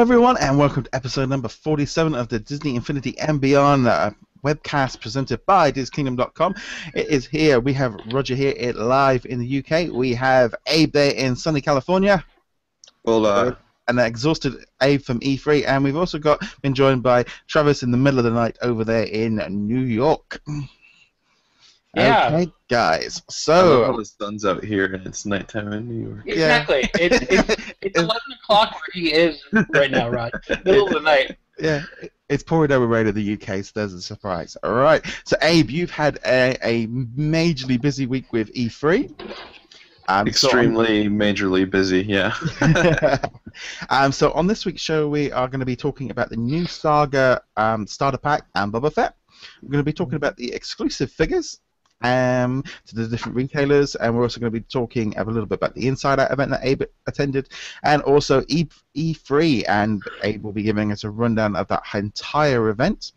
everyone, and welcome to episode number 47 of the Disney Infinity and Beyond webcast presented by DisneyKingdom.com. It is here. We have Roger here live in the UK. We have Abe there in sunny California. Well, an exhausted Abe from E3, and we've also been joined by Travis in the middle of the night over there in New York. Yeah. Okay, guys. So the sun's out here and it's nighttime in New York. Exactly. Yeah. It's 11 o'clock where he is right now, Rod. Middle of the night. Yeah, it's pouring over rain in the UK, so there's a surprise. All right. So Abe, you've had a majorly busy week with E3. Extremely, majorly busy, yeah. So on this week's show, we are going to be talking about the new Saga starter pack and Boba Fett. We're going to be talking about the exclusive figures to the different retailers, and we're also going to be talking a little bit about the Inside Out event that Abe attended, and also E3, and Abe will be giving us a rundown of that entire event.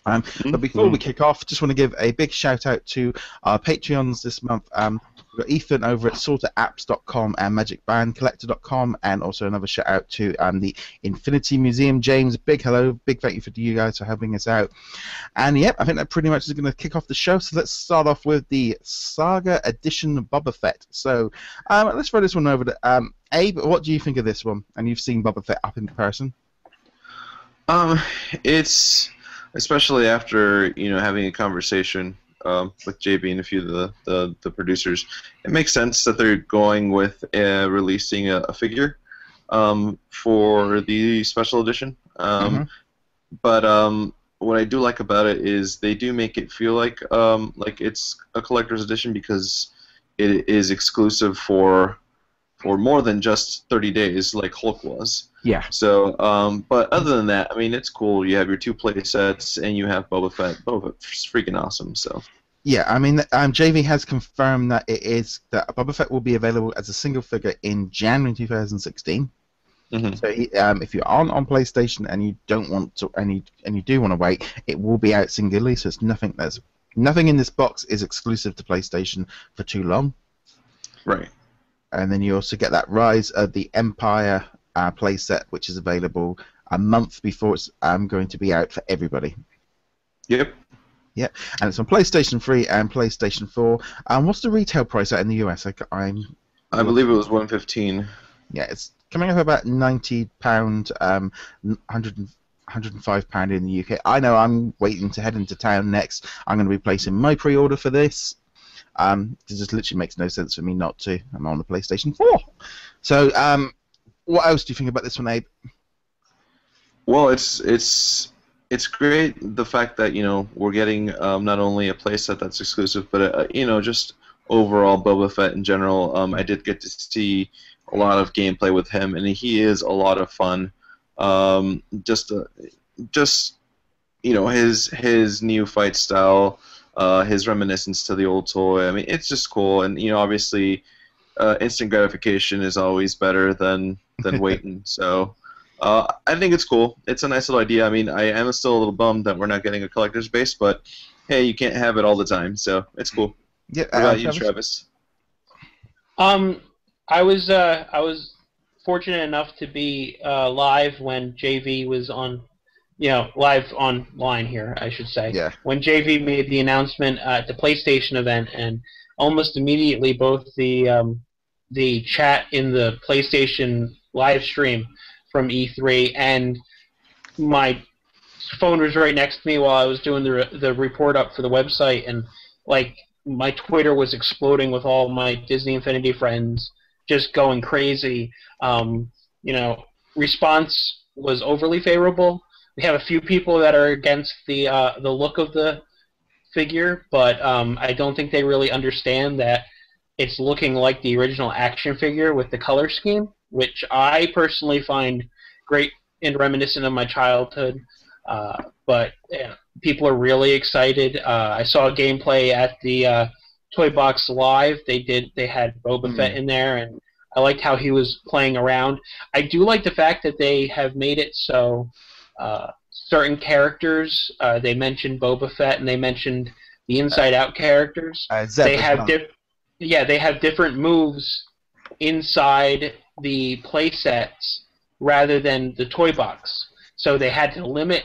But before we kick off, just want to give a big shout out to our Patreons this month. We've got Ethan over at sorterapps.com and magicbandcollector.com, and also another shout out to the Infinity Museum. James, big hello, big thank you for you guys for helping us out. And yep, I think that pretty much is going to kick off the show. So let's start off with the Saga Edition Boba Fett. So let's throw this one over to Abe. What do you think of this one? And you've seen Boba Fett up in person. It's especially after having a conversation with JB and a few of the producers, it makes sense that they're going with releasing a figure for the special edition. But what I do like about it is they do make it feel like it's a collector's edition, because it is exclusive for more than just 30 days like Hulk was. Yeah. So, but other than that, I mean, it's cool. You have your 2 play sets, and you have Boba Fett. Boba Fett's freaking awesome. So. Yeah, I mean, JV has confirmed that that Boba Fett will be available as a single figure in January 2016. So, if you're on PlayStation and you don't want to, and you do want to wait, it will be out singly. So it's nothing in this box is exclusive to PlayStation for too long. Right. And then you also get that Rise of the Empire playset, which is available a month before it's going to be out for everybody. Yep. Yeah, and it's on PlayStation 3 and PlayStation 4. What's the retail price out in the US? I believe it was $115. Yeah, it's coming up about £90, £105 in the UK. I know I'm waiting to head into town next. I'm going to be placing my pre-order for this. It just literally makes no sense for me not to. I'm on the PlayStation 4. So, what else do you think about this one, Abe? Well, it's great, the fact that we're getting not only a playset that's exclusive, but just overall Boba Fett in general. I did get to see a lot of gameplay with him, and he is a lot of fun. Just his new fight style. His reminiscence to the old toy. I mean, it's just cool, and obviously, instant gratification is always better than waiting. So, I think it's cool. It's a nice little idea. I mean, I am still a little bummed that we're not getting a collector's base, but hey, you can't have it all the time, so it's cool. Yeah. What about you, Travis? I was fortunate enough to be live when JV was on. Live online here, I should say. Yeah. When JV made the announcement at the PlayStation event, and almost immediately both the chat in the PlayStation live stream from E3 and my phone was right next to me while I was doing the report up for the website, and my Twitter was exploding with all my Disney Infinity friends just going crazy. Response was overly favorable. We have a few people that are against the look of the figure, but I don't think they really understand that it's looking like the original action figure with the color scheme, which I personally find great and reminiscent of my childhood. But people are really excited. I saw gameplay at the Toy Box Live. They had Boba Fett in there, and I liked how he was playing around. I do like the fact that they have made it so. Certain characters, they mentioned Boba Fett and they mentioned the Inside Out characters. They have different moves inside the play sets rather than the toy box. So they had to limit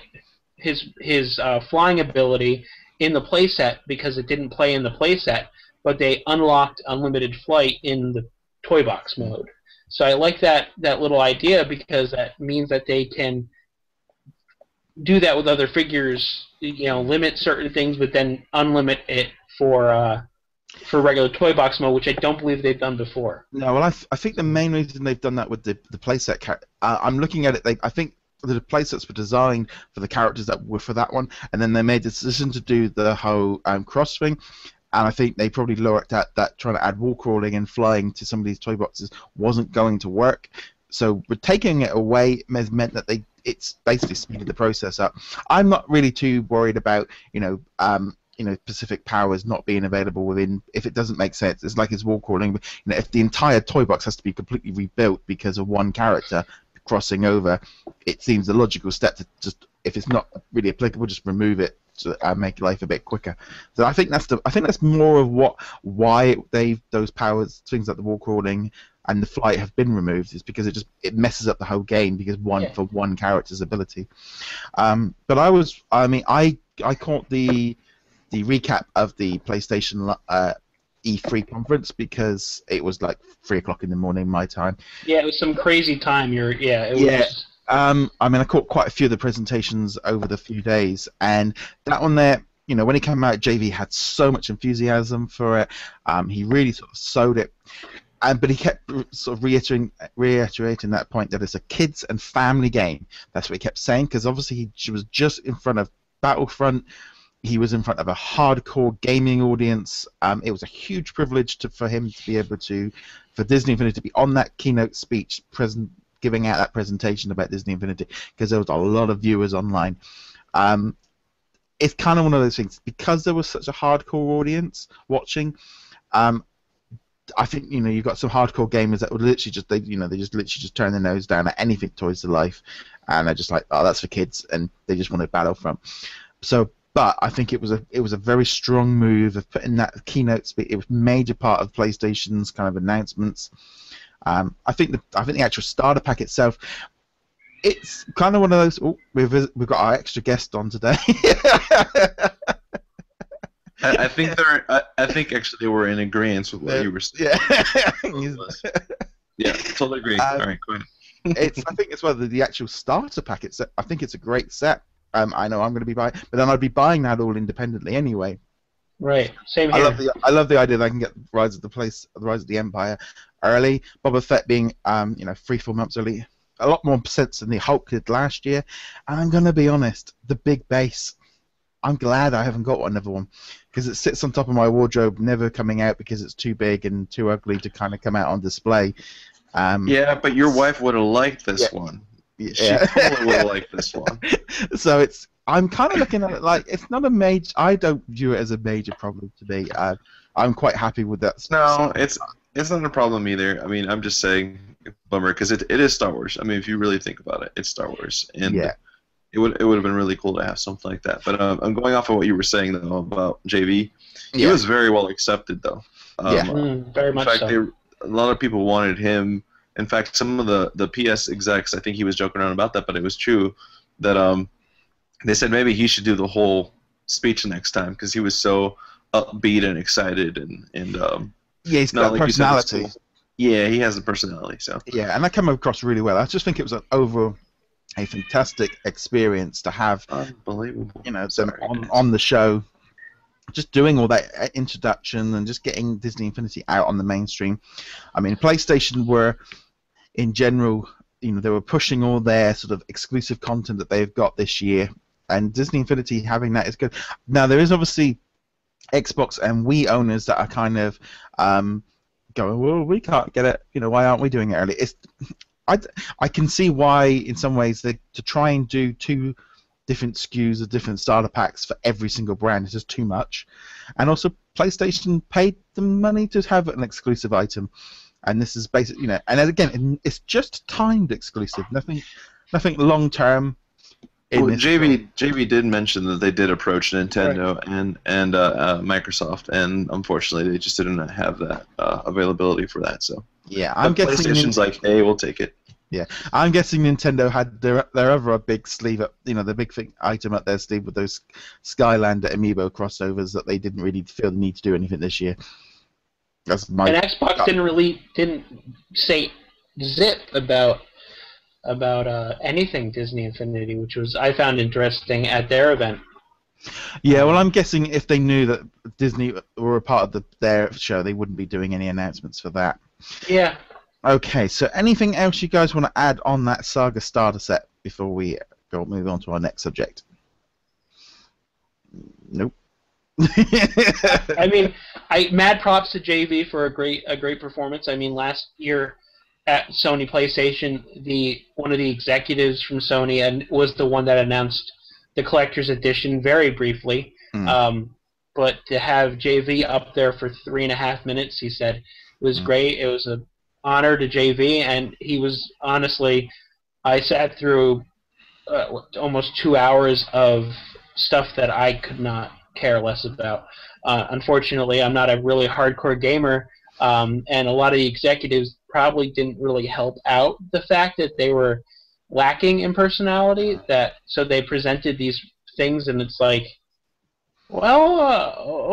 his flying ability in the playset because it didn't play in the playset, but they unlocked unlimited flight in the toy box mode. So I like that little idea because that means that they can do that with other figures, limit certain things, but then unlimit it for regular toy box mode, which I don't believe they've done before. No, well, I think the main reason they've done that with the playset, I'm looking at it, I think the playsets were designed for the characters that were for that one, and then they made the decision to do the whole cross thing, and I think they probably looked at that trying to add wall crawling and flying to some of these toy boxes wasn't going to work. So with taking it away meant that it's basically speeded the process up. I'm not really too worried about specific powers not being available within, if it doesn't make sense. It's like his wall crawling. If the entire toy box has to be completely rebuilt because of one character crossing over, it seems a logical step to just, if it's not really applicable, just remove it to make life a bit quicker. So I think that's more of why those powers, things like the wall crawling and the flight, have been removed, is because it messes up the whole game because for one character's ability. But I caught the recap of the PlayStation E3 conference because it was like 3 o'clock in the morning my time. Yeah, it was some crazy time. Was. I caught quite a few of the presentations over the few days, and that one there, when it came out, JV had so much enthusiasm for it. He really sort of sold it. But he kept sort of reiterating that point that it's a kids and family game. That's what he kept saying, because obviously he was just in front of Battlefront. He was in front of a hardcore gaming audience. It was a huge privilege for him to be able for Disney Infinity to be on that keynote speech, giving out that presentation about Disney Infinity, because there was a lot of viewers online. It's kind of one of those things, because there was such a hardcore audience watching. I think you've got some hardcore gamers that would literally just literally turn their nose down at anything Toys to Life, and they're just like, oh, that's for kids, and they just wanted Battlefront. But I think it was a very strong move of putting that keynote speech. It was a major part of PlayStation's kind of announcements. I think the actual starter pack itself, it's kind of one of those. Oh, we've got our extra guest on today. I think actually we're in agreement with what you were saying. Yeah. Yeah, totally agree. All right, go ahead. I think it's whether the actual starter pack. I think it's a great set. I know I'm going to be buying, but then I'd be buying that all independently anyway. Right. Same here. I love the idea that I can get Rise of the Empire early. Boba Fett being 3-4 months early, a lot more sense than the Hulk did last year. And I'm going to be honest, the big base, I'm glad I haven't got another one, because it sits on top of my wardrobe, never coming out because it's too big and too ugly to kind of come out on display. Yeah, but your wife would have liked this one. Yeah. She totally would have liked this one. So I'm kind of looking at it like it's not a major. I don't view it as a major problem to me. I'm quite happy with that. No, it's not a problem either. I mean, I'm just saying, bummer, because it is Star Wars. I mean, if you really think about it, it's Star Wars, and it would have been really cool to have something like that. But I'm going off of what you were saying though about JV. He was very well accepted though. Very much. In fact, so. A lot of people wanted him. In fact, some of the PS execs, I think he was joking around about that, but it was true that they said maybe he should do the whole speech next time because he was so upbeat and excited and he's got personality. Yeah, he has a personality. So yeah, and that came across really well. I just think it was a fantastic experience to have. Unbelievable. Them on the show, just doing all that introduction and just getting Disney Infinity out on the mainstream. I mean, PlayStation were, in general, they were pushing all their sort of exclusive content that they've got this year, and Disney Infinity having that is good. Now, there is obviously Xbox and Wii owners that are kind of going, well, we can't get it. Why aren't we doing it early? I can see why, in some ways, to try and do two different SKUs of different starter packs for every single brand is just too much. And also, PlayStation paid the money to have an exclusive item, and this is basically, and again, it's just timed exclusive, nothing long term. Well, JV did mention that they did approach Nintendo and Microsoft, and unfortunately, they just didn't have that availability for that. So yeah, I'm guessing PlayStation's like, hey, we'll take it. Yeah, I'm guessing Nintendo had their other big sleeve up, the big thing item up their sleeve with those Skylander Amiibo crossovers that they didn't really feel the need to do anything this year. That's my. And Xbox didn't say zip about anything Disney Infinity, which was I found interesting at their event. Yeah, well, I'm guessing if they knew that Disney were a part of their show, they wouldn't be doing any announcements for that. Yeah. Okay, so anything else you guys want to add on that Saga starter set before we move on to our next subject? Nope. I mean, mad props to JV for a great performance. I mean, last year at Sony PlayStation, one of the executives from Sony and was the one that announced the collector's edition very briefly. But to have JV up there for 3.5 minutes, he said it was great. It was an honor to JV, and he was honestly. I sat through almost 2 hours of stuff that I could not care less about. Unfortunately, I'm not a really hardcore gamer, and a lot of the executives probably didn't really help out the fact that they were lacking in personality. So they presented these things, and it's like, well,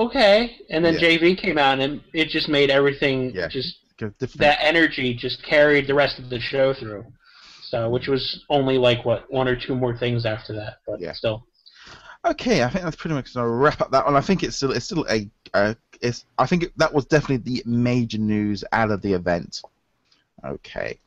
okay. And then JV came out, and it just made everything that energy just carried the rest of the show through. So, which was only like one or two more things after that, but still. Okay, I think that's pretty much going to wrap up that one. I think I think that was definitely the major news out of the event. Okay.